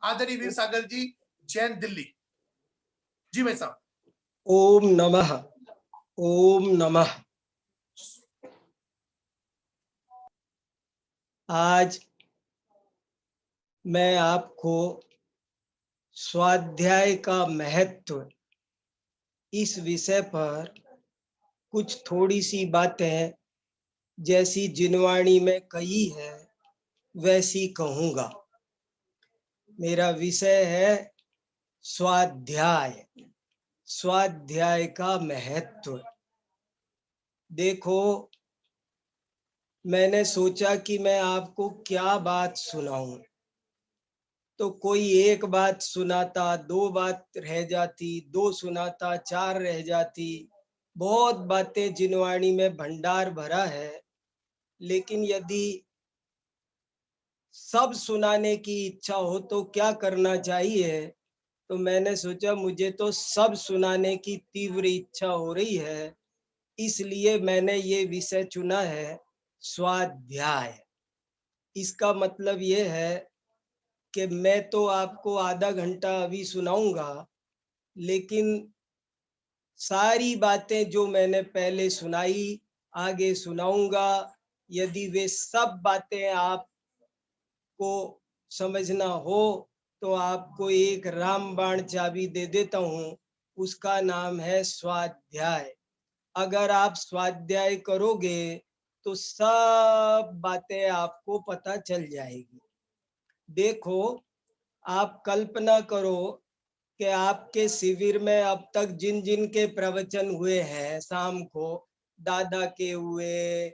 आदरणीय वीर सागर जी, जैन दिल्ली। जी भाई साहब। ओम नमः, ओम नमः। आज मैं आपको स्वाध्याय का महत्व इस विषय पर कुछ थोड़ी सी बातें जैसी जिनवाणी में कही है वैसी कहूँगा। मेरा विषय है स्वाध्याय, स्वाध्याय का महत्व। देखो, मैंने सोचा कि मैं आपको क्या बात सुनाऊं, तो कोई एक बात सुनाता, दो बात रह जाती, दो सुनाता, चार रह जाती। बहुत बातें जिनवाणी में भंडार भरा है, लेकिन यदि सब सुनाने की इच्छा हो तो क्या करना चाहिए? तो मैंने सोचा मुझे तो सब सुनाने की तीव्र इच्छा हो रही है, इसलिए मैंने ये विषय चुना है, स्वाध्याय। इसका मतलब ये है कि मैं तो आपको आधा घंटा अभी सुनाऊंगा, लेकिन सारी बातें जो मैंने पहले सुनाई आगे सुनाऊंगा। यदि वे सब बातें आपको समझना हो तो आपको एक रामबाण चाबी दे देता हूँ, उसका नाम है स्वाध्याय। अगर आप स्वाध्याय करोगे तो सब बातें आपको पता चल जाएगी। देखो, आप कल्पना करो कि आपके शिविर में अब तक जिन जिन के प्रवचन हुए हैं शाम को, दादा के हुए,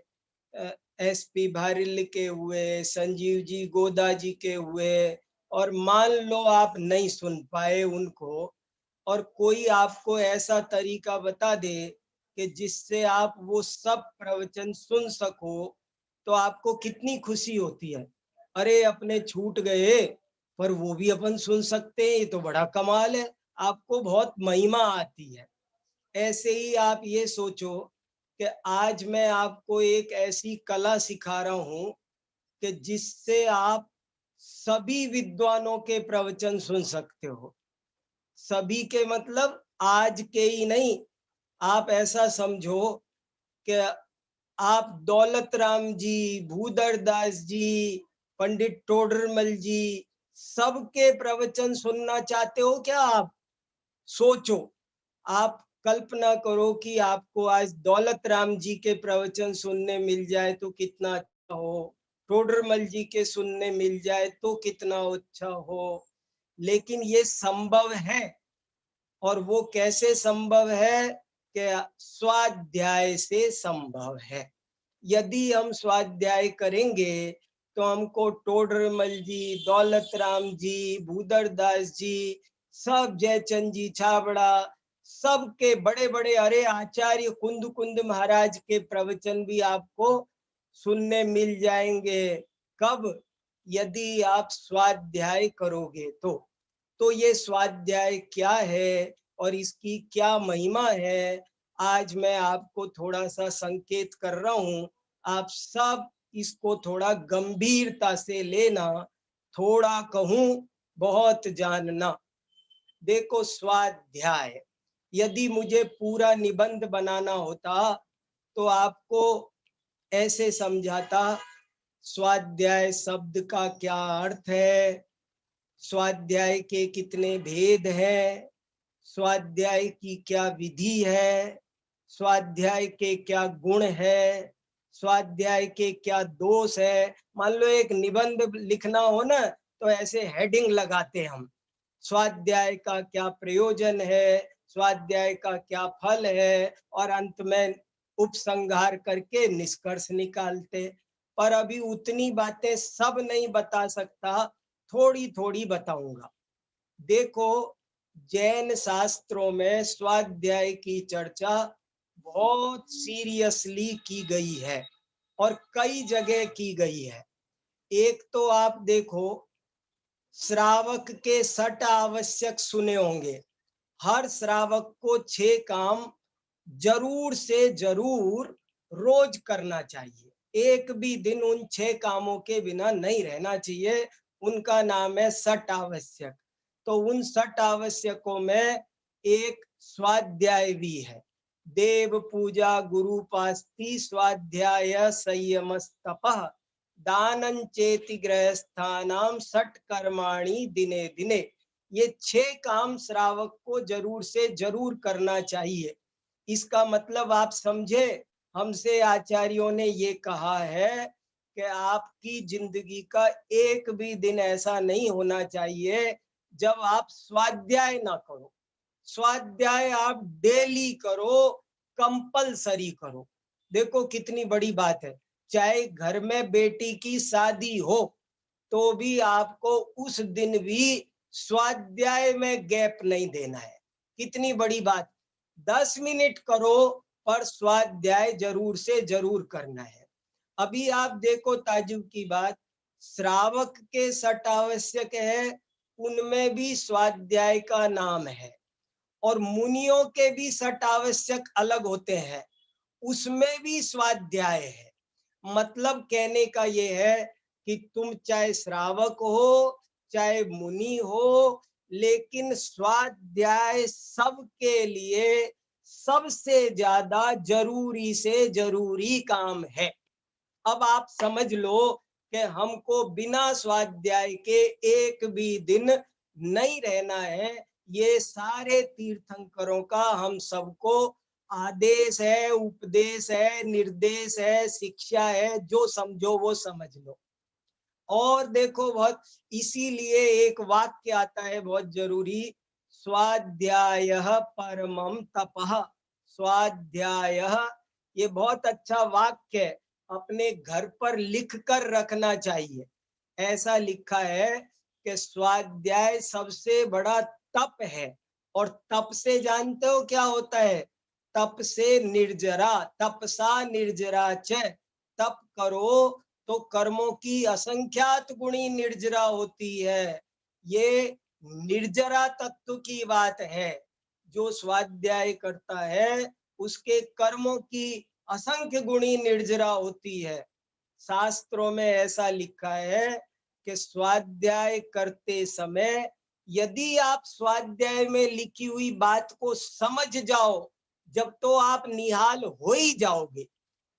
एसपी भारिल के हुए, संजीव जी गोदा जी के हुए, और मान लो आप नहीं सुन पाए उनको, और कोई आपको ऐसा तरीका बता दे कि जिससे आप वो सब प्रवचन सुन सको, तो आपको कितनी खुशी होती है। अरे, अपने छूट गए पर वो भी अपन सुन सकते हैं, ये तो बड़ा कमाल है। आपको बहुत महिमा आती है। ऐसे ही आप ये सोचो कि आज मैं आपको एक ऐसी कला सिखा रहा हूँ कि जिससे आप सभी विद्वानों के प्रवचन सुन सकते हो। सभी के मतलब आज के ही नहीं। आप ऐसा समझो कि आप दौलत राम जी, भूदर दास जी, पंडित टोडरमल जी, सबके प्रवचन सुनना चाहते हो क्या? आप सोचो, आप कल्पना करो कि आपको आज दौलत राम जी के प्रवचन सुनने मिल जाए तो कितना अच्छा हो, टोडरमल जी के सुनने मिल जाए तो कितना अच्छा हो। लेकिन ये संभव है, और वो कैसे संभव है? कि स्वाध्याय से संभव है। यदि हम स्वाध्याय करेंगे तो हमको टोडरमल जी, दौलत राम जी, भूदर दास जी, सब जयचंद जी छाबड़ा, सबके बड़े बड़े, अरे आचार्य कुंद कुंद महाराज के प्रवचन भी आपको सुनने मिल जाएंगे। कब? यदि आप स्वाध्याय करोगे तो ये स्वाध्याय क्या है और इसकी क्या महिमा है, आज मैं आपको थोड़ा सा संकेत कर रहा हूँ। आप सब इसको थोड़ा गंभीरता से लेना, थोड़ा कहूँ बहुत जानना। देखो, स्वाध्याय, यदि मुझे पूरा निबंध बनाना होता तो आपको ऐसे समझाता, स्वाध्याय शब्द का क्या अर्थ है, स्वाध्याय के कितने भेद हैं, स्वाध्याय की क्या विधि है, स्वाध्याय के क्या गुण है, स्वाध्याय के क्या दोष है। मान लो एक निबंध लिखना हो ना, तो ऐसे हेडिंग लगाते हम, स्वाध्याय का क्या प्रयोजन है, स्वाध्याय का क्या फल है, और अंत में उपसंहार करके निष्कर्ष निकालते। पर अभी उतनी बातें सब नहीं बता सकता, थोड़ी थोड़ी बताऊंगा। देखो, जैन शास्त्रों में स्वाध्याय की चर्चा बहुत सीरियसली की गई है और कई जगह की गई है। एक तो आप देखो, श्रावक के 6 आवश्यक सुने होंगे। हर श्रावक को 6 काम जरूर से जरूर रोज करना चाहिए। एक भी दिन उन 6 कामों के बिना नहीं रहना चाहिए। उनका नाम है सठ आवश्यक। तो उन सठ आवश्यकों में एक स्वाध्याय भी है। देव पूजा गुरु पास्ति स्वाध्याय संयमस्तपः दानं चेति गृहस्थानाम सठ कर्माणि दिने दिने। ये 6 काम श्रावक को जरूर से जरूर करना चाहिए। इसका मतलब आप समझे, हमसे आचार्यों ने ये कहा है कि आपकी जिंदगी का एक भी दिन ऐसा नहीं होना चाहिए जब आप स्वाध्याय ना करो। स्वाध्याय आप डेली करो, कंपलसरी करो। देखो कितनी बड़ी बात है, चाहे घर में बेटी की शादी हो तो भी आपको उस दिन भी स्वाध्याय में गैप नहीं देना है। कितनी बड़ी बात, 10 मिनट करो पर स्वाध्याय जरूर से जरूर करना है। अभी आप देखो ताजुब की बात, श्रावक के सठ आवश्यक है, उनमें भी स्वाध्याय का नाम है। और मुनियों के भी सठ आवश्यक अलग होते हैं, उसमें भी स्वाध्याय है। मतलब कहने का ये है कि तुम चाहे श्रावक हो चाहे मुनि हो, लेकिन स्वाध्याय सबके लिए सबसे ज्यादा जरूरी से जरूरी काम है। अब आप समझ लो कि हमको बिना स्वाध्याय के एक भी दिन नहीं रहना है। ये सारे तीर्थंकरों का हम सबको आदेश है, उपदेश है, निर्देश है, शिक्षा है, जो समझो वो समझ लो। और देखो बहुत, इसीलिए एक वाक्य आता है बहुत जरूरी, स्वाध्यायः परमं तपः। स्वाध्यायः, ये बहुत अच्छा वाक्य है, अपने घर पर लिख कर रखना चाहिए। ऐसा लिखा है कि स्वाध्याय सबसे बड़ा तप है। और तप से जानते हो क्या होता है? तप से निर्जरा, तपसा निर्जरा च। तप करो तो कर्मों की असंख्यात गुणी निर्जरा होती है। ये निर्जरा तत्व की बात है। जो स्वाध्याय करता है उसके कर्मों की असंख्य गुणी निर्जरा होती है। शास्त्रों में ऐसा लिखा है कि स्वाध्याय करते समय यदि आप स्वाध्याय में लिखी हुई बात को समझ जाओ, जब तो आप निहाल हो ही जाओगे।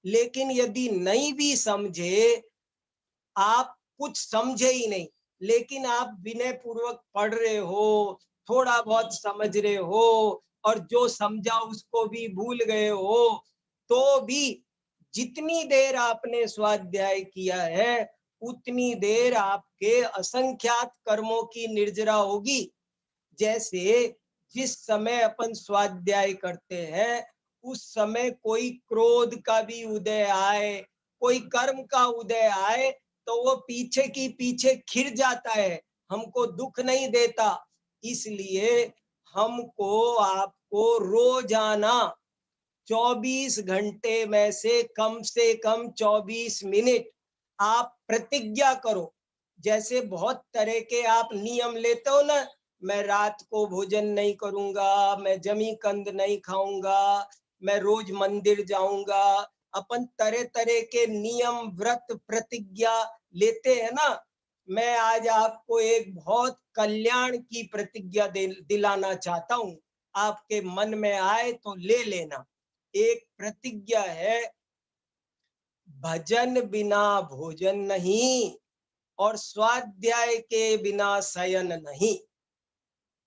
लेकिन यदि नहीं भी समझे, आप कुछ समझे ही नहीं, लेकिन आप विनय पूर्वक पढ़ रहे हो, थोड़ा बहुत समझ रहे हो और जो समझा उसको भी भूल गए हो, तो भी जितनी देर आपने स्वाध्याय किया है उतनी देर आपके असंख्यात कर्मों की निर्जरा होगी। जैसे जिस समय अपन स्वाध्याय करते हैं उस समय कोई क्रोध का भी उदय आए, कोई कर्म का उदय आए, तो वो पीछे की पीछे खिर जाता है, हमको दुख नहीं देता। इसलिए हमको आपको रोजाना 24 घंटे में से कम 24 मिनट आप प्रतिज्ञा करो। जैसे बहुत तरह के आप नियम लेते हो ना, मैं रात को भोजन नहीं करूंगा, मैं जमी कंद नहीं खाऊंगा, मैं रोज मंदिर जाऊंगा। अपन तरह तरह के नियम व्रत प्रतिज्ञा लेते हैं ना। मैं आज आपको एक बहुत कल्याण की प्रतिज्ञा दिलाना चाहता हूँ, आपके मन में आए तो ले लेना। एक प्रतिज्ञा है, भजन बिना भोजन नहीं और स्वाध्याय के बिना शयन नहीं।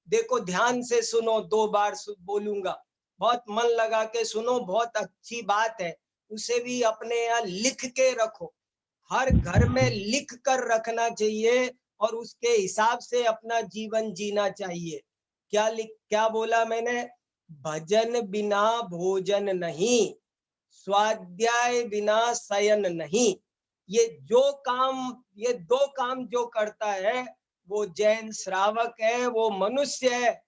देखो ध्यान से सुनो, 2 बार बोलूंगा, बहुत मन लगा के सुनो, बहुत अच्छी बात है। उसे भी अपने यहाँ लिख के रखो, हर घर में लिख कर रखना चाहिए और उसके हिसाब से अपना जीवन जीना चाहिए। क्या बोला मैंने? भजन बिना भोजन नहीं, स्वाध्याय बिना शयन नहीं। ये ये 2 काम जो करता है वो जैन श्रावक है, वो मनुष्य है,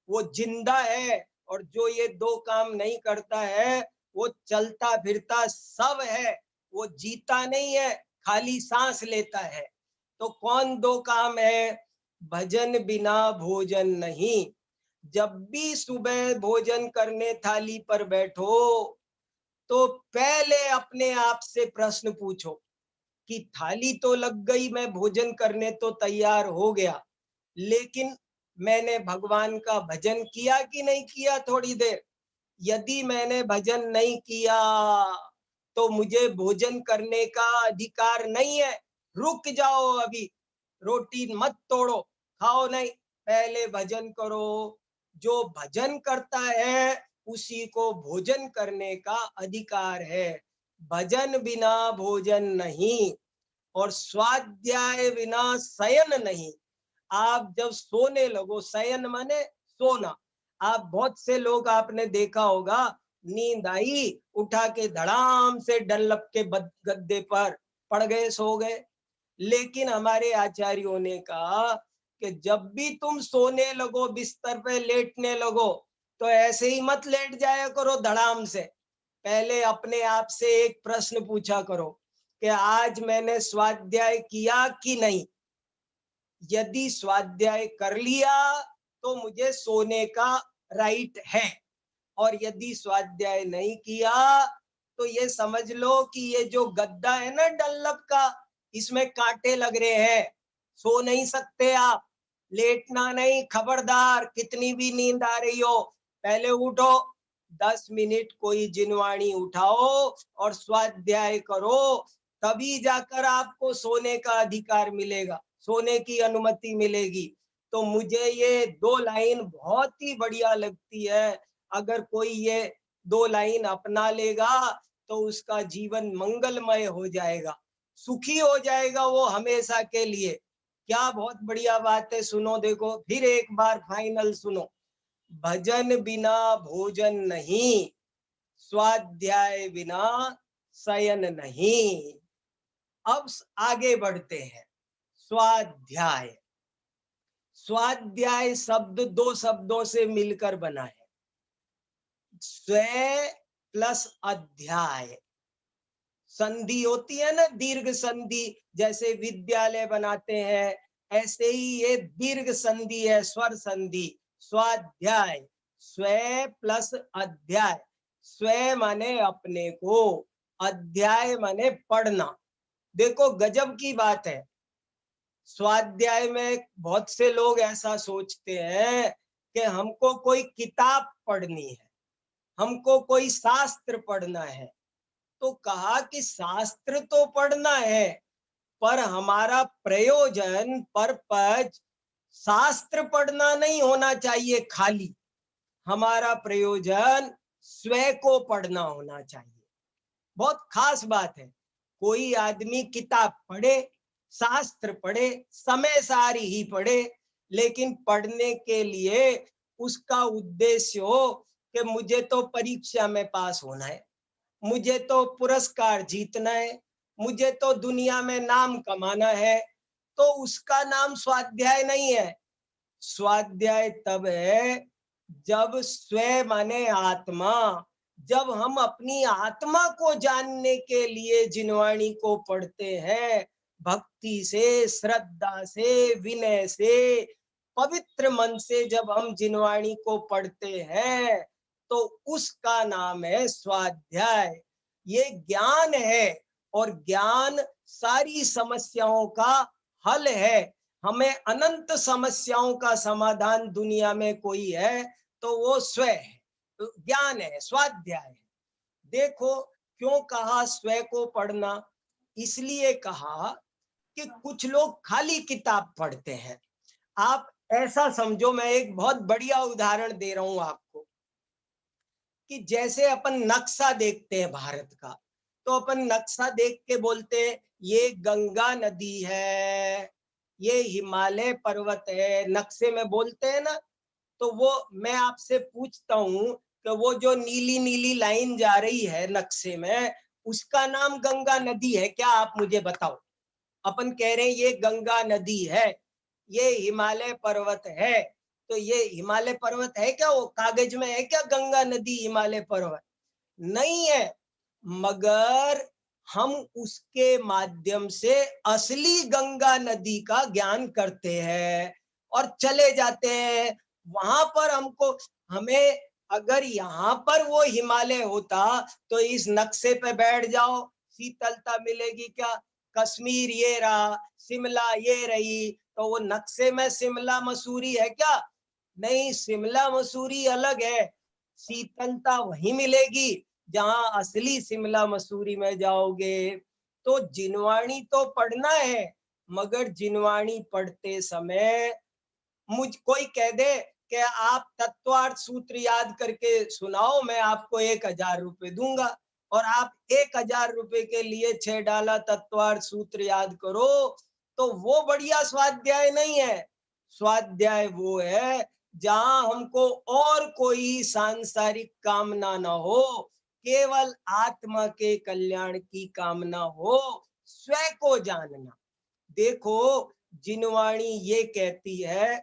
वो जिंदा है। और जो ये 2 काम नहीं करता है वो चलता फिरता सब है, वो जीता नहीं है, खाली सांस लेता है। तो कौन 2 काम है? भजन बिना भोजन नहीं। जब भी सुबह भोजन करने थाली पर बैठो तो पहले अपने आप से प्रश्न पूछो, कि थाली तो लग गई, मैं भोजन करने तो तैयार हो गया, लेकिन मैंने भगवान का भजन किया कि नहीं किया थोड़ी देर? यदि मैंने भजन नहीं किया तो मुझे भोजन करने का अधिकार नहीं है। रुक जाओ अभी, रोटी मत तोड़ो, खाओ नहीं, पहले भजन करो। जो भजन करता है उसी को भोजन करने का अधिकार है। भजन बिना भोजन नहीं और स्वाध्याय बिना शयन नहीं। आप जब सोने लगो, शयन माने सोना, आप बहुत से लोग आपने देखा होगा, नींद आई, उठा के धड़ाम से डंलप के गद्दे पर पड़ गए, सो गए। लेकिन हमारे आचार्यों ने कहा कि जब भी तुम सोने लगो, बिस्तर पे लेटने लगो, तो ऐसे ही मत लेट जाया करो धड़ाम से। पहले अपने आप से एक प्रश्न पूछा करो कि आज मैंने स्वाध्याय किया कि नहीं। यदि स्वाध्याय कर लिया तो मुझे सोने का राइट है, और यदि स्वाध्याय नहीं किया तो ये समझ लो कि ये जो गद्दा है ना डंलप का, इसमें कांटे लग रहे हैं, सो नहीं सकते आप। लेटना नहीं, खबरदार, कितनी भी नींद आ रही हो, पहले उठो, 10 मिनट कोई जिनवाणी उठाओ और स्वाध्याय करो, तभी जाकर आपको सोने का अधिकार मिलेगा, सोने की अनुमति मिलेगी। तो मुझे ये 2 लाइन बहुत ही बढ़िया लगती है। अगर कोई ये 2 लाइन अपना लेगा तो उसका जीवन मंगलमय हो जाएगा, सुखी हो जाएगा वो हमेशा के लिए। क्या बहुत बढ़िया बात है, सुनो, देखो फिर एक बार फाइनल सुनो। भजन बिना भोजन नहीं, स्वाध्याय बिना शयन नहीं। अब आगे बढ़ते हैं। स्वाध्याय, स्वाध्याय शब्द 2 शब्दों से मिलकर बना है, स्व प्लस अध्याय। संधि होती है ना, दीर्घ संधि, जैसे विद्यालय बनाते हैं, ऐसे ही ये दीर्घ संधि है, स्वर संधि। स्वाध्याय, स्व प्लस अध्याय। स्व माने अपने को, अध्याय माने पढ़ना। देखो गजब की बात है, स्वाध्याय में बहुत से लोग ऐसा सोचते हैं कि हमको कोई किताब पढ़नी है, हमको कोई शास्त्र पढ़ना है। तो कहा कि शास्त्र तो पढ़ना है, पर हमारा प्रयोजन, पर्पज शास्त्र पढ़ना नहीं होना चाहिए खाली। हमारा प्रयोजन स्व को पढ़ना होना चाहिए। बहुत खास बात है। कोई आदमी किताब पढ़े, शास्त्र पढ़े, समय सारी ही पढ़े, लेकिन पढ़ने के लिए उसका उद्देश्य हो कि मुझे तो परीक्षा में पास होना है, मुझे तो पुरस्कार जीतना है, मुझे तो दुनिया में नाम कमाना है, तो उसका नाम स्वाध्याय नहीं है। स्वाध्याय तब है जब स्व माने आत्मा, जब हम अपनी आत्मा को जानने के लिए जिनवाणी को पढ़ते हैं, भक्ति से, श्रद्धा से, विनय से, पवित्र मन से जब हम जिनवाणी को पढ़ते हैं, तो उसका नाम है स्वाध्याय। ये ज्ञान है, और ज्ञान सारी समस्याओं का हल है। हमें अनंत समस्याओं का समाधान दुनिया में कोई है तो वो स्व है, तो ज्ञान है, स्वाध्याय है। देखो क्यों कहा स्व को पढ़ना, इसलिए कहा कि कुछ लोग खाली किताब पढ़ते हैं। आप ऐसा समझो, मैं एक बहुत बढ़िया उदाहरण दे रहा हूं आपको, कि जैसे अपन नक्शा देखते हैं भारत का, तो अपन नक्शा देख के बोलते हैं ये गंगा नदी है, ये हिमालय पर्वत है, नक्शे में बोलते हैं ना। तो वो मैं आपसे पूछता हूँ कि वो जो नीली नीली लाइन जा रही है नक्शे में, उसका नाम गंगा नदी है क्या? आप मुझे बताओ। अपन कह रहे हैं ये गंगा नदी है, ये हिमालय पर्वत है, तो ये हिमालय पर्वत है क्या? वो कागज में है क्या गंगा नदी हिमालय पर्वत? नहीं है। मगर हम उसके माध्यम से असली गंगा नदी का ज्ञान करते हैं और चले जाते हैं वहां पर। हमको, हमें अगर यहाँ पर वो हिमालय होता तो इस नक्शे पे बैठ जाओ, शीतलता मिलेगी क्या? कश्मीर ये रहा, शिमला ये रही, तो वो नक्शे में शिमला मसूरी है क्या? नहीं, शिमला मसूरी अलग है। शीतलता वहीं मिलेगी जहां असली शिमला मसूरी में जाओगे। तो जिनवाणी तो पढ़ना है, मगर जिनवाणी पढ़ते समय मुझ कोई कह दे कि आप तत्वार्थ सूत्र याद करके सुनाओ, मैं आपको 1,000 रुपए दूंगा, और आप 1,000 रुपए के लिए 6 डाला तत्वार्थ सूत्र याद करो, तो वो बढ़िया स्वाध्याय नहीं है। स्वाध्याय वो है जहां हमको और कोई सांसारिक कामना ना हो, केवल आत्मा के कल्याण की कामना हो, स्वयं को जानना। देखो, जिनवाणी ये कहती है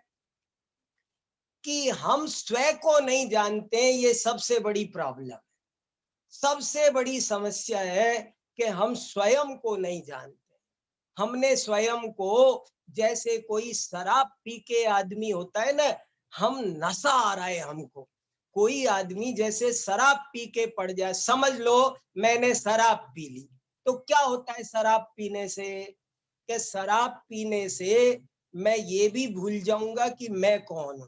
कि हम स्वयं को नहीं जानते, ये सबसे बड़ी प्रॉब्लम है। सबसे बड़ी समस्या है कि हम स्वयं को नहीं जानते। हमने स्वयं को, जैसे कोई शराब पी के आदमी होता है ना, हम नशा आ रहा है हमको। कोई आदमी जैसे शराब पी के पड़ जाए, समझ लो मैंने शराब पी ली, तो क्या होता है शराब पीने से? कि शराब पीने से मैं ये भी भूल जाऊंगा कि मैं कौन हूं,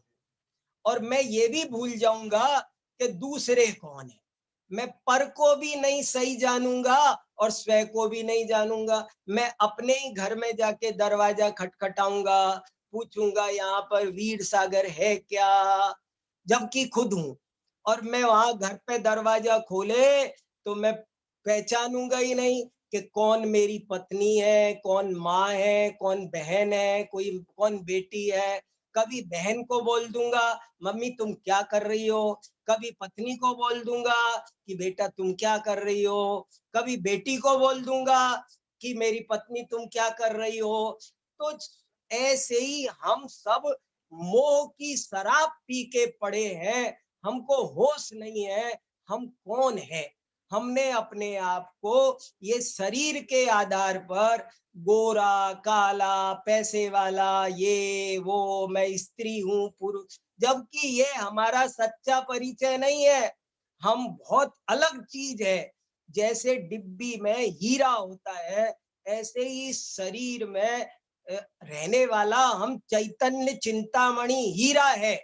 और मैं ये भी भूल जाऊंगा कि दूसरे कौन है। मैं पर को भी नहीं सही जानूंगा और स्वयं को भी नहीं जानूंगा। मैं अपने ही घर में जाके दरवाजा खटखटाऊंगा, पूछूंगा यहाँ पर वीर सागर है क्या, जबकि खुद हूं। और मैं वहां घर पे दरवाजा खोले तो मैं पहचानूंगा ही नहीं कि कौन मेरी पत्नी है, कौन माँ है, कौन बहन है, कोई कौन बेटी है। कभी बहन को बोल दूंगा, मम्मी तुम क्या कर रही हो। कभी पत्नी को बोल दूंगा कि बेटा तुम क्या कर रही हो। कभी बेटी को बोल दूंगा कि मेरी पत्नी तुम क्या कर रही हो। तो ऐसे ही हम सब मोह की शराब पी के पड़े हैं, हमको होश नहीं है हम कौन है। हमने अपने आप को ये शरीर के आधार पर गोरा काला पैसे वाला ये वो, मैं स्त्री हूँ पुरुष, जबकि ये हमारा सच्चा परिचय नहीं है। हम बहुत अलग चीज है। जैसे डिब्बी में हीरा होता है, ऐसे ही शरीर में रहने वाला हम चैतन्य चिंतामणि हीरा है।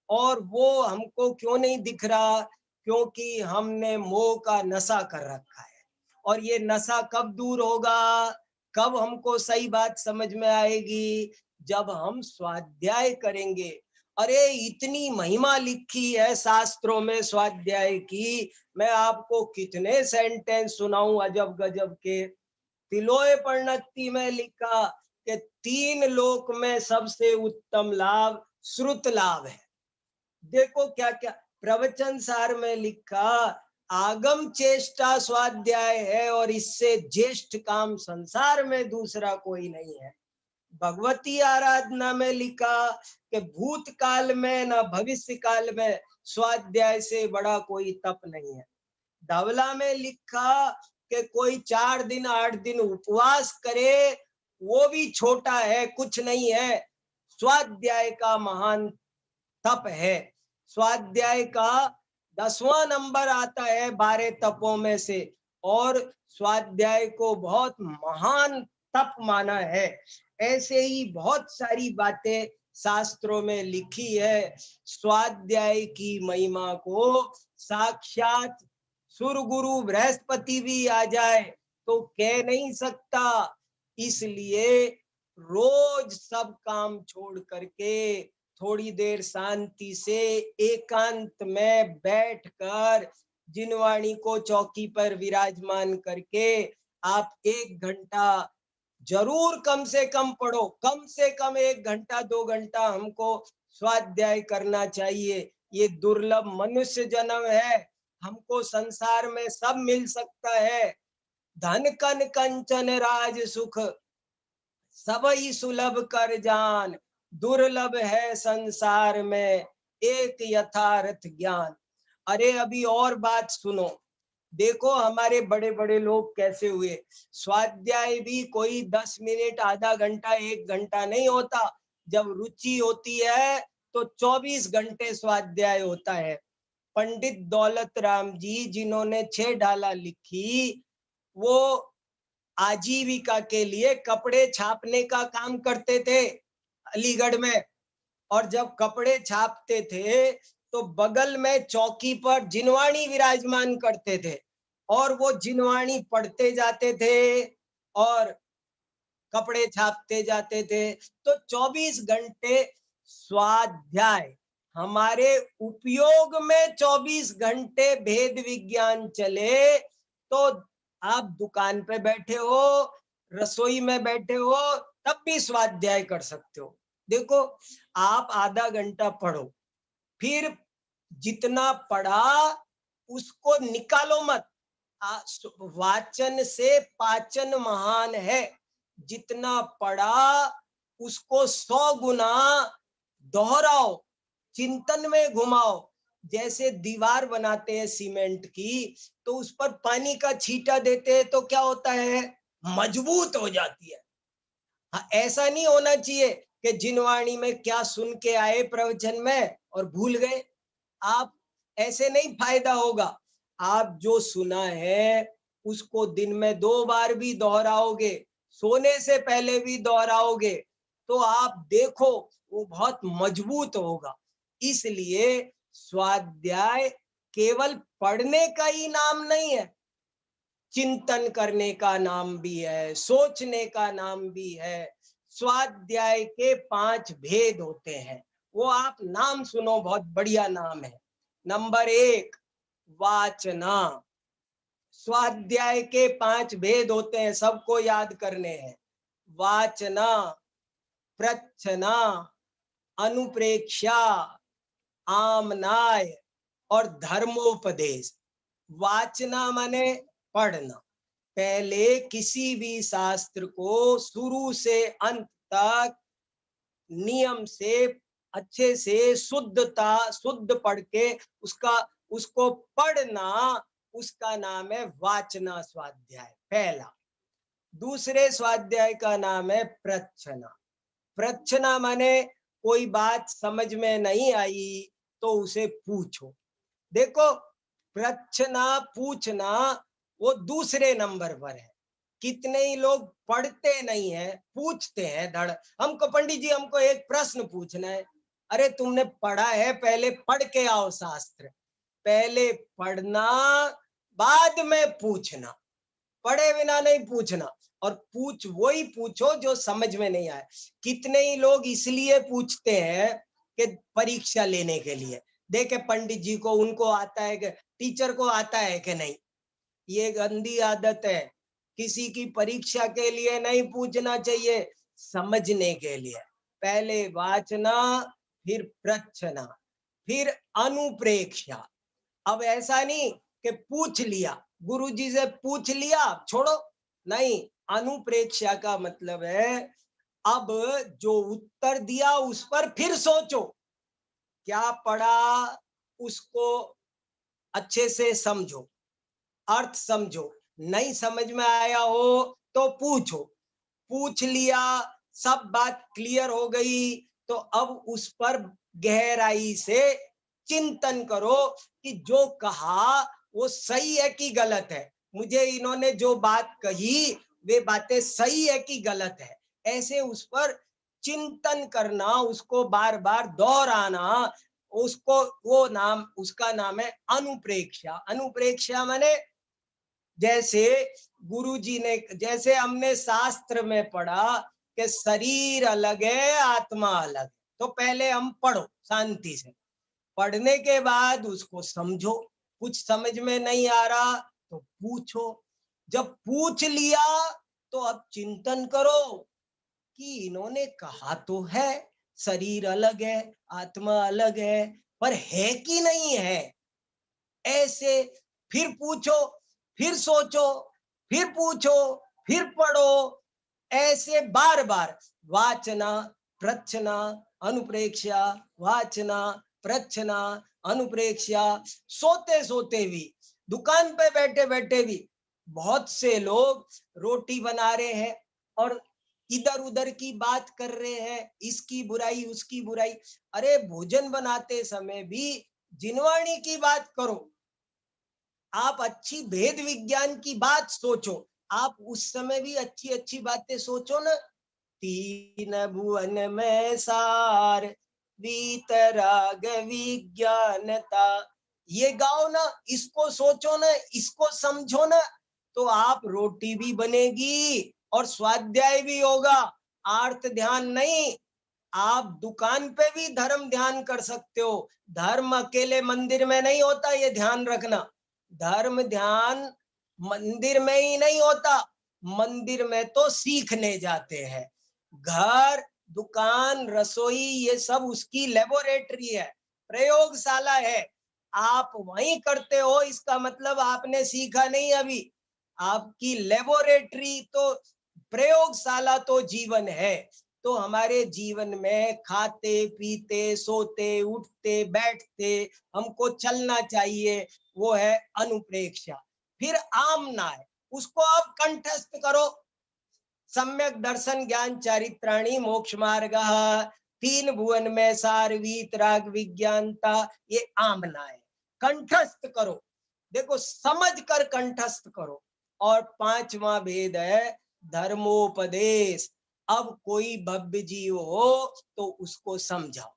और वो हमको क्यों नहीं दिख रहा? क्योंकि हमने मोह का नशा कर रखा है। और ये नशा कब दूर होगा? कब हमको सही बात समझ में आएगी? जब हम स्वाध्याय करेंगे। अरे इतनी महिमा लिखी है शास्त्रों में स्वाध्याय की, मैं आपको कितने सेंटेंस सुनाऊं अजब गजब के। तिलोय परिणति में लिखा कि 3 लोक में सबसे उत्तम लाभ श्रुत लाभ है। देखो क्या क्या प्रवचन सार में लिखा, आगम चेष्टा स्वाध्याय है और इससे ज्येष्ठ काम संसार में दूसरा कोई नहीं है। भगवती आराधना में लिखा कि भूतकाल में न भविष्य काल में स्वाध्याय से बड़ा कोई तप नहीं है। धवला में लिखा कि कोई 4 दिन 8 दिन उपवास करे, वो भी छोटा है, कुछ नहीं है। स्वाध्याय का महान तप है। स्वाध्याय का 10वां नंबर आता है 12 तपों में से, और स्वाध्याय को बहुत महान तप माना है। ऐसे ही बहुत सारी बातें शास्त्रों में लिखी है। स्वाध्याय की महिमा को साक्षात सुरगुरु बृहस्पति भी आ जाए तो कह नहीं सकता। इसलिए रोज सब काम छोड़ करके थोड़ी देर शांति से एकांत में बैठकर जिनवाणी को चौकी पर विराजमान करके आप 1 घंटा जरूर कम से कम पढ़ो। कम से कम 1 घंटा 2 घंटा हमको स्वाध्याय करना चाहिए। ये दुर्लभ मनुष्य जन्म है। हमको संसार में सब मिल सकता है, धन कन कंचन राज सुख सबई सुलभ कर जान, दुर्लभ है संसार में एक यथार्थ ज्ञान। अरे अभी और बात सुनो। देखो हमारे बड़े बड़े लोग कैसे हुए। स्वाध्याय भी कोई 10 मिनट आधा घंटा 1 घंटा नहीं होता। जब रुचि होती है तो 24 घंटे स्वाध्याय होता है। पंडित दौलत राम जी जिन्होंने 6 डाला लिखी, वो आजीविका के लिए कपड़े छापने का काम करते थे अलीगढ़ में। और जब कपड़े छापते थे तो बगल में चौकी पर जिनवाणी विराजमान करते थे और वो जिनवाणी पढ़ते जाते थे और कपड़े छापते जाते थे। तो 24 घंटे स्वाध्याय, हमारे उपयोग में 24 घंटे भेद विज्ञान चले। तो आप दुकान पे बैठे हो, रसोई में बैठे हो, तब भी स्वाध्याय कर सकते हो। देखो, आप आधा घंटा पढ़ो, फिर जितना पढ़ा उसको निकालो मत। वाचन से पाचन महान है। जितना पढ़ा उसको 100 गुना दोहराओ, चिंतन में घुमाओ। जैसे दीवार बनाते हैं सीमेंट की, तो उस पर पानी का छींटा देते हैं तो क्या होता है? मजबूत हो जाती है। हाँ, ऐसा नहीं होना चाहिए कि जिनवाणी में क्या सुन के आए प्रवचन में और भूल गए। आप ऐसे नहीं फायदा होगा। आप जो सुना है उसको दिन में 2 बार भी दोहराओगे, सोने से पहले भी दोहराओगे, तो आप देखो वो बहुत मजबूत होगा। इसलिए स्वाध्याय केवल पढ़ने का ही नाम नहीं है, चिंतन करने का नाम भी है, सोचने का नाम भी है। स्वाध्याय के 5 भेद होते हैं, वो आप नाम सुनो, बहुत बढ़िया नाम है। नंबर 1, वाचना। स्वाध्याय के 5 भेद होते हैं, सबको याद करने हैं। वाचना, प्रच्छना, अनुप्रेक्षा, आमनाय और धर्मोपदेश। वाचना माने पढ़ना। पहले किसी भी शास्त्र को शुरू से अंत तक नियम से, अच्छे से, शुद्ध पढ़ के उसको पढ़ना, उसका नाम है वाचना स्वाध्याय, पहला। दूसरे स्वाध्याय का नाम है प्रच्छना। प्रच्छना माने कोई बात समझ में नहीं आई तो उसे पूछो। देखो, प्रच्छना, पूछना वो दूसरे नंबर पर है। कितने ही लोग पढ़ते नहीं है, पूछते हैं धड़। हमको पंडित जी, हमको एक प्रश्न पूछना है। अरे तुमने पढ़ा है, पहले पढ़ के आओ शास्त्र। पहले पढ़ना, बाद में पूछना। पढ़े बिना नहीं पूछना। और वही पूछो जो समझ में नहीं आए। कितने ही लोग इसलिए पूछते हैं कि परीक्षा लेने के लिए, देखे पंडित जी को, उनको आता है कि टीचर को आता है कि नहीं। ये गंदी आदत है। किसी की परीक्षा के लिए नहीं पूछना चाहिए, समझने के लिए। पहले वाचना, फिर प्रच्छना, फिर अनुप्रेक्षा। अब ऐसा नहीं कि पूछ लिया, गुरुजी से पूछ लिया, छोड़ो, नहीं। अनुप्रेक्षा का मतलब है अब जो उत्तर दिया उस पर फिर सोचो। क्या पढ़ा उसको अच्छे से समझो, अर्थ समझो। नहीं समझ में आया हो तो पूछो। पूछ लिया, सब बात क्लियर हो गई, तो अब उस पर गहराई से चिंतन करो कि जो कहा वो सही है कि गलत है। मुझे इन्होंने जो बात कही वे बातें सही है कि गलत है। ऐसे उस पर चिंतन करना, उसको बार बार दोहराना, उसको उसका नाम है अनुप्रेक्षा। अनुप्रेक्षा माने जैसे गुरुजी ने, जैसे हमने शास्त्र में पढ़ा कि शरीर अलग है, आत्मा अलग। तो पहले हम पढ़ो शांति से, पढ़ने के बाद उसको समझो। कुछ समझ में नहीं आ रहा तो पूछो। जब पूछ लिया तो अब चिंतन करो कि इन्होंने कहा तो है शरीर अलग है, आत्मा अलग है, पर है कि नहीं है। ऐसे फिर पूछो, फिर सोचो, फिर पूछो, फिर पढ़ो। ऐसे बार बार वाचना, प्रच्छना, अनुप्रेक्षा, वाचना, प्रच्छना, अनुप्रेक्षा। सोते सोते भी, दुकान पे बैठे बैठे भी, बहुत से लोग रोटी बना रहे हैं और इधर उधर की बात कर रहे हैं, इसकी बुराई उसकी बुराई। अरे भोजन बनाते समय भी जिनवाणी की बात करो। आप अच्छी भेद विज्ञान की बात सोचो आप उस समय भी अच्छी अच्छी बातें सोचो ना। तीन भुवन में सार वीतराग विज्ञानता, ये गाओ ना, इसको सोचो ना, इसको समझो ना, तो आप रोटी भी बनेगी और स्वाध्याय भी होगा। आर्त ध्यान नहीं, आप दुकान पे भी धर्म ध्यान कर सकते हो। धर्म अकेले मंदिर में नहीं होता, ये ध्यान रखना। धर्म ध्यान मंदिर में ही नहीं होता, मंदिर में तो सीखने जाते हैं। घर, दुकान, रसोई, ये सब उसकी लेबोरेटरी है, प्रयोगशाला है। आप वहीं करते हो, इसका मतलब आपने सीखा नहीं अभी। आपकी लेबोरेटरी तो, प्रयोगशाला तो जीवन है। तो हमारे जीवन में खाते पीते सोते उठते बैठते हमको चलना चाहिए, वो है अनुप्रेक्षा। फिर आमना है, उसको अब कंठस्थ करो। सम्यक दर्शन ज्ञान चारित्राणी मोक्ष मार्ग, तीन भुवन में सार वीतराग विज्ञानता, ये आमना है। कंठस्थ करो, देखो समझ कर कंठस्थ करो। और पांचवा भेद है धर्मोपदेश। अब कोई भव्य जीव हो तो उसको समझाओ।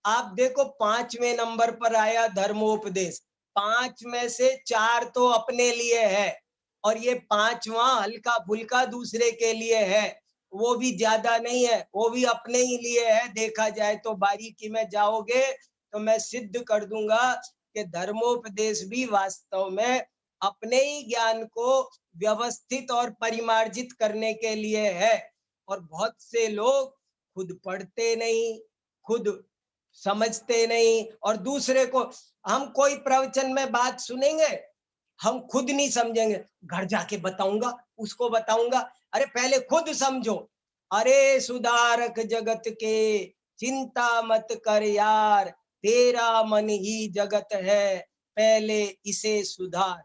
आप देखो 5वें नंबर पर आया धर्मोपदेश। 5 में से 4 तो अपने लिए है, और ये 5वां हल्का फुल्का दूसरे के लिए है। वो भी ज्यादा नहीं है, वो भी अपने ही लिए है। देखा जाए तो बारीकी में जाओगे तो मैं सिद्ध कर दूंगा कि धर्मोपदेश भी वास्तव में अपने ही ज्ञान को व्यवस्थित और परिमार्जित करने के लिए है। और बहुत से लोग खुद पढ़ते नहीं, खुद समझते नहीं, और दूसरे को, हम कोई प्रवचन में बात सुनेंगे, हम खुद नहीं समझेंगे, घर जाके बताऊंगा, उसको बताऊंगा। अरे पहले खुद समझो। अरे सुधारक जगत के चिंता मत कर यार, तेरा मन ही जगत है, पहले इसे सुधार।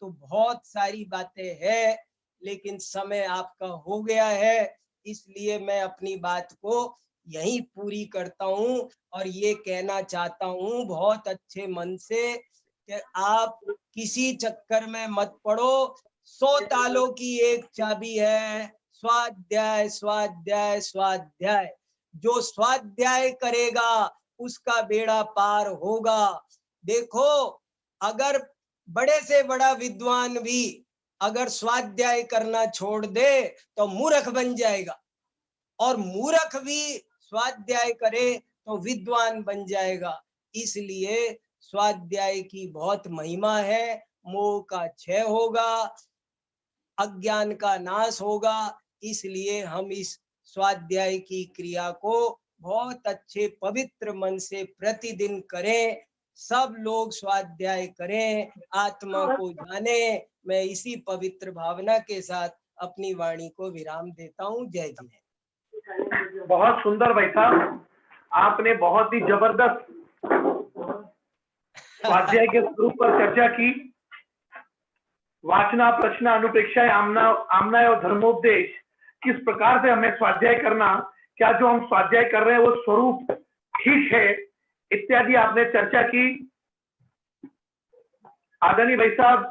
तो बहुत सारी बातें हैं, लेकिन समय आपका हो गया है, इसलिए मैं अपनी बात को यहीं पूरी करता हूँ। और ये कहना चाहता हूँ बहुत अच्छे मन से कि आप किसी चक्कर में मत पड़ो। 100 तालों की एक चाबी है, स्वाध्याय स्वाध्याय स्वाध्याय। जो स्वाध्याय करेगा उसका बेड़ा पार होगा। देखो, अगर बड़े से बड़ा विद्वान भी अगर स्वाध्याय करना छोड़ दे तो मूर्ख बन जाएगा, और मूर्ख भी स्वाध्याय करे तो विद्वान बन जाएगा। इसलिए स्वाध्याय की बहुत महिमा है। मोह का क्षय होगा, अज्ञान का नाश होगा। इसलिए हम इस स्वाध्याय की क्रिया को बहुत अच्छे पवित्र मन से प्रतिदिन करें। सब लोग स्वाध्याय करें, आत्मा को जाने। मैं इसी पवित्र भावना के साथ अपनी वाणी को विराम देता हूँ। जय जिनेन्द्र। बहुत सुंदर भाई साहब, आपने बहुत ही जबरदस्त स्वाध्याय के स्वरूप पर चर्चा की। वाचना, प्रश्न, अनुप्रेक्षा, आमना, आमना और धर्मोपदेश, किस प्रकार से हमें स्वाध्याय करना, क्या जो हम स्वाध्याय कर रहे हैं वो स्वरूप ठीक है, इत्यादि आपने चर्चा की। आदरणीय भाई साहब,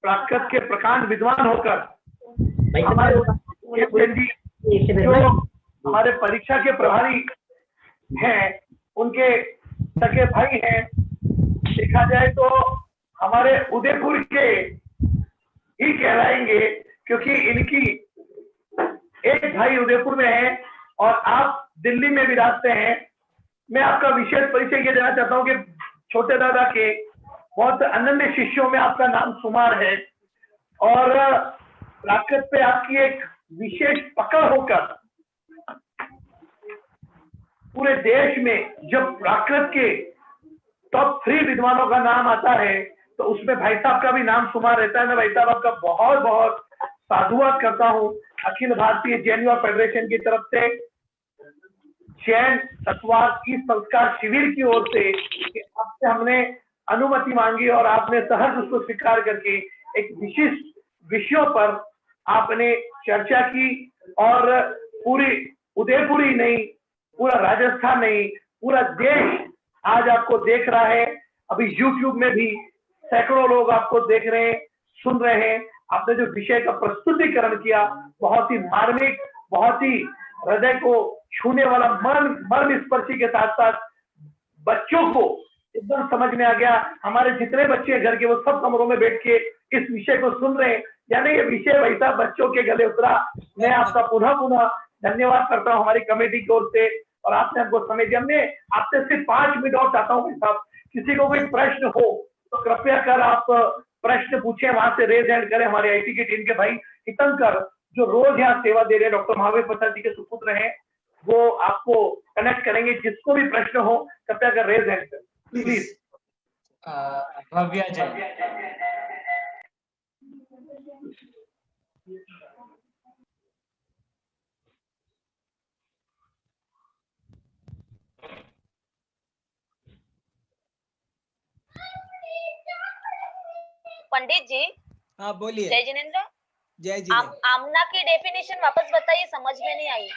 प्राकृत के प्रकांड विद्वान होकर जो हमारे परीक्षा के प्रभारी हैं, उनके सगे भाई हैं। देखा जाए तो हमारे उदयपुर के ही कहलाएंगे, क्योंकि इनकी एक भाई उदयपुर में है और आप दिल्ली में विराजते हैं। मैं आपका विशेष परिचय ये देना चाहता हूँ कि छोटे दादा के बहुत अनन्य शिष्यों में आपका नाम शुमार है, और प्राकृत पे आपकी एक विशेष पकड़ होकर पूरे देश में जब प्राकृत के टॉप 3 विद्वानों का नाम आता है तो उसमें भाई साहब का भी नाम शुमार रहता है। मैं भाई साहब आपका बहुत बहुत साधुवाद करता हूँ अखिल भारतीय जैन युवा फेडरेशन की तरफ से, जैन सत्वाद की संस्कार शिविर की ओर से, कि आपसे हमने अनुमति मांगी और आपने सहर्ष उसको स्वीकार करके एक विशिष्ट विषयों पर आपने चर्चा की। और पूरी उदयपुर ही नहीं, पूरा राजस्थान नहीं, पूरा देश आज आपको देख रहा है। अभी YouTube में भी सैकड़ों लोग आपको देख रहे हैं, सुन रहे हैं। आपने जो विषय का प्रस्तुतिकरण किया, बहुत ही मार्मिक, बहुत ही हृदय को छूने वाला, मर्म स्पर्शी के साथ साथ बच्चों को एकदम समझ में आ गया। हमारे जितने बच्चे हैं घर के, वो सब कमरों में बैठ के इस विषय को सुन रहे हैं, यानी ये विषय भाई साहब बच्चों के गले उतरा। मैं आपका पुनः धन्यवाद करता हूँ हमारी कमेटी की ओर से, और आपने हमको समय दिया। मैं आपसे सिर्फ 5 मिनट और चाहता हूँ भाई साहब, किसी को कोई प्रश्न हो तो कृपया कर आप प्रश्न पूछे, वहां से रेज हैंड करें। हमारे आईटी की टीम के भाई हितंकर जो रोज यहाँ सेवा दे रहे हैं, डॉक्टर महावीर प्रसाद जी के सुपुत्र हैं, वो आपको कनेक्ट करेंगे। जिसको भी प्रश्न हो कृपया कर रेज हैंड करें प्लीज। भव्या जैन। पंडित जी, हाँ बोलिए। जय जिनेंद्र। जय जिनेंद्र। आमना की डेफिनेशन वापस बताइए, समझ में नहीं आई।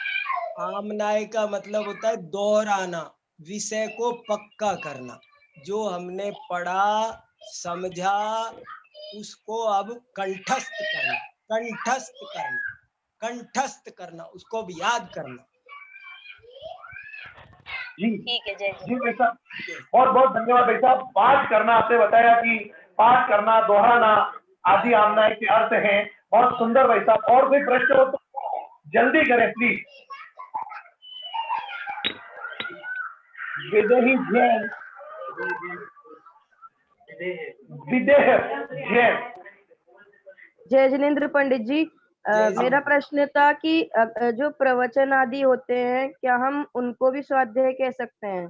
आमनाय का मतलब होता है दोहराना, विषय को पक्का करना। जो हमने पढ़ा समझा उसको अब कंठस्थ करना, कंठस्थ करना, कंठस्थ करना, उसको अब याद करना। जी ठीक है, जय जी भाई साहब, बहुत बहुत धन्यवाद भाई साहब। पाठ करना, आपने बताया कि पाठ करना, दोहराना आदि आमना के अर्थ हैं। बहुत सुंदर भाई साहब। और कोई प्रश्न हो तो जल्दी करें प्लीज। विदेही जैन, विदेह जैन। जय जिनेंद्र पंडित जी, मेरा प्रश्न था कि जो प्रवचन आदि होते हैं, क्या हम उनको भी स्वाध्याय कह सकते हैं?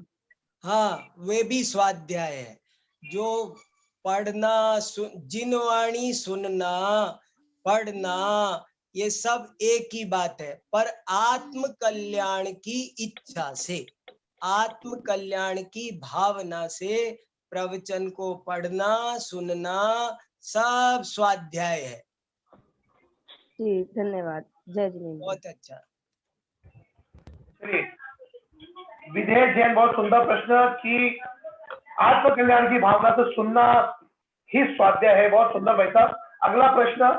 हाँ, वे भी स्वाध्याय है। जो पढ़ना, जिनवाणी सुनना, पढ़ना, ये सब एक ही बात है, पर आत्म कल्याण की इच्छा से, आत्म कल्याण की भावना से प्रवचन को पढ़ना सुनना सब स्वाध्याय है। जी धन्यवाद। जय जिनेंद्र। बहुत अच्छा। विधेय जैन, बहुत सुंदर प्रश्न कि आत्म कल्याण की भावना से सुनना ही स्वाध्याय है। बहुत सुंदर भाई साहब। अगला प्रश्न,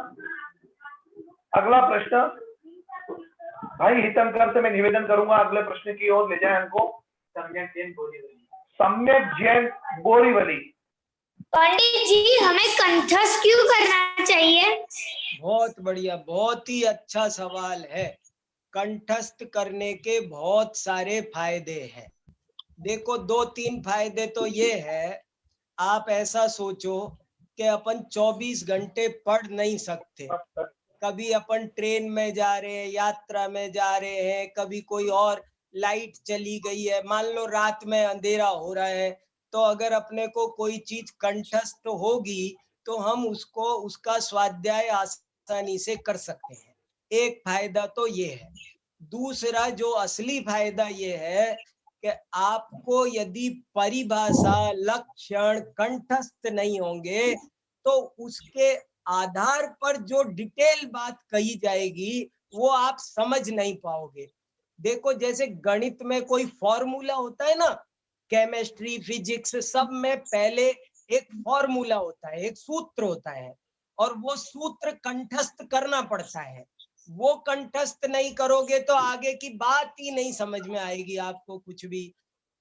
अगला प्रश्न भाई हितंकर से मैं निवेदन करूंगा अगले प्रश्न की ओर ले जाए हमको। सम्यक जैन बोरीवली। सम्यक जैन बोरीवली। पंडित जी, हमें कंठस्थ क्यों करना चाहिए? बहुत बढ़िया, बहुत ही अच्छा सवाल है। कंठस्थ करने के बहुत सारे फायदे हैं। देखो, 2-3 फायदे तो ये है, आप ऐसा सोचो कि अपन 24 घंटे पढ़ नहीं सकते। कभी अपन ट्रेन में जा रहे हैं, यात्रा में जा रहे हैं, कभी कोई और लाइट चली गई है, मान लो रात में अंधेरा हो रहा है, तो अगर अपने को कोई चीज कंठस्थ होगी तो हम उसको, उसका स्वाध्याय आसानी से कर सकते हैं। एक फायदा तो ये है। दूसरा जो असली फायदा ये है कि आपको यदि परिभाषा, लक्षण कंठस्थ नहीं होंगे तो उसके आधार पर जो डिटेल बात कही जाएगी वो आप समझ नहीं पाओगे। देखो, जैसे गणित में कोई फॉर्मूला होता है ना, केमिस्ट्री, फिजिक्स, सब में पहले एक फॉर्मूला होता है, एक सूत्र होता है, और वो सूत्र कंठस्थ करना पड़ता है। वो कंठस्थ नहीं करोगे तो आगे की बात ही नहीं समझ में आएगी आपको कुछ भी।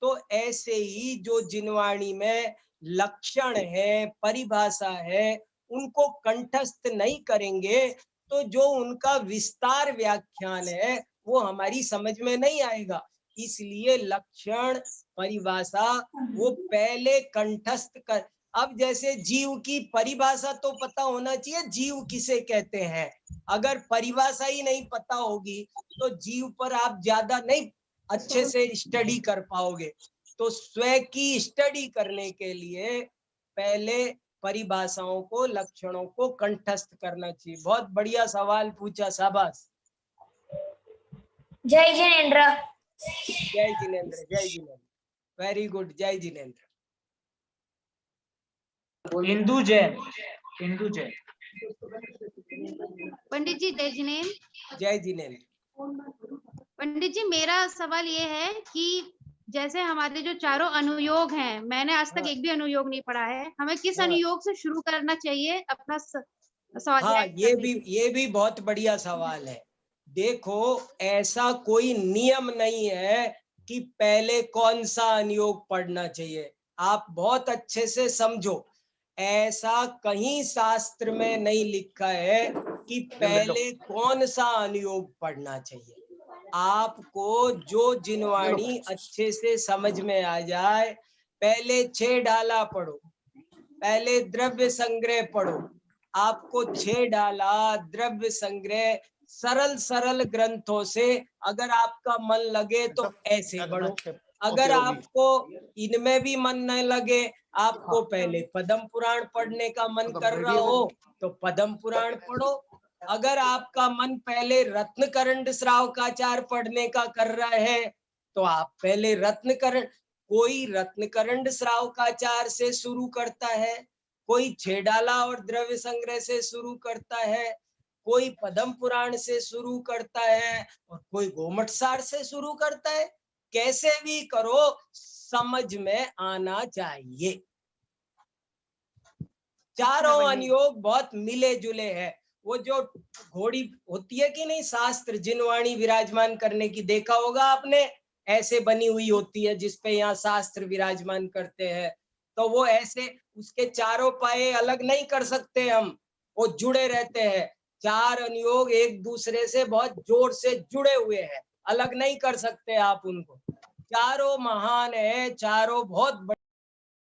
तो ऐसे ही जो जिनवाणी में लक्षण है, परिभाषा है, उनको कंठस्थ नहीं करेंगे तो जो उनका विस्तार व्याख्यान है वो हमारी समझ में नहीं आएगा। इसलिए लक्षण, परिभाषा वो पहले कंठस्थ कर। अब जैसे जीव की परिभाषा तो पता होना चाहिए, जीव किसे कहते हैं। अगर परिभाषा ही नहीं पता होगी तो जीव पर आप ज्यादा नहीं अच्छे से स्टडी कर पाओगे। तो स्वयं की स्टडी करने के लिए पहले परिभाषाओं को, लक्षणों को कंठस्थ करना चाहिए। बहुत बढ़िया सवाल पूछा, शाबाश। जय जिनेंद्र। जय जिनेंद्र, जय जिनेंद्र, वेरी गुड, जय जिनेंद्र। इंदु जैन, इंदु जैन। पंडित जी जय जिनेंद्र। जय जिनेंद्र। पंडित जी, मेरा सवाल ये है कि जैसे हमारे जो चारों अनुयोग हैं, मैंने आज तक एक भी अनुयोग नहीं पढ़ा है, हमें किस अनुयोग से शुरू करना चाहिए अपना हाँ, स्वाध्याय ये भी बहुत बढ़िया सवाल है। देखो, ऐसा कोई नियम नहीं है कि पहले कौन सा अनुयोग पढ़ना चाहिए। आप बहुत अच्छे से समझो, ऐसा कहीं शास्त्र में नहीं लिखा है कि पहले कौन सा अनुयोग पढ़ना चाहिए। आपको जो जिनवाणी अच्छे से समझ में आ जाए, पहले 6 डाला पढ़ो, पहले द्रव्य संग्रह पढ़ो। आपको 6 डाला, द्रव्य संग्रह, सरल सरल ग्रंथों से अगर आपका मन लगे तो ऐसे पढ़ो। अगर आपको इनमें भी मन न लगे, आपको पहले पद्म पुराण पढ़ने का मन कर रहा हो तो पद्म पुराण पढ़ो। अगर आपका मन पहले रत्नकरंड श्रावकाचार पढ़ने का कर रहा है तो आप पहले रत्नकरंड, कोई रत्नकरंड श्रावकाचार से शुरू करता है, कोई 6 डाला और द्रव्य संग्रह से शुरू करता है, कोई पद्म पुराण से शुरू करता है और कोई गोमटसार से शुरू करता है। कैसे भी करो, समझ में आना चाहिए। चारों अनुयोग बहुत मिले जुले हैं। वो जो घोड़ी होती है कि नहीं, शास्त्र जिनवाणी विराजमान करने की, देखा होगा आपने, ऐसे बनी हुई होती है जिसपे यहाँ शास्त्र विराजमान करते हैं। तो वो ऐसे उसके चारों पाए अलग नहीं कर सकते हम, वो जुड़े रहते हैं। 4 अनुयोग एक दूसरे से बहुत जोर से जुड़े हुए हैं, अलग नहीं कर सकते आप उनको। चारों महान है, चारों बहुत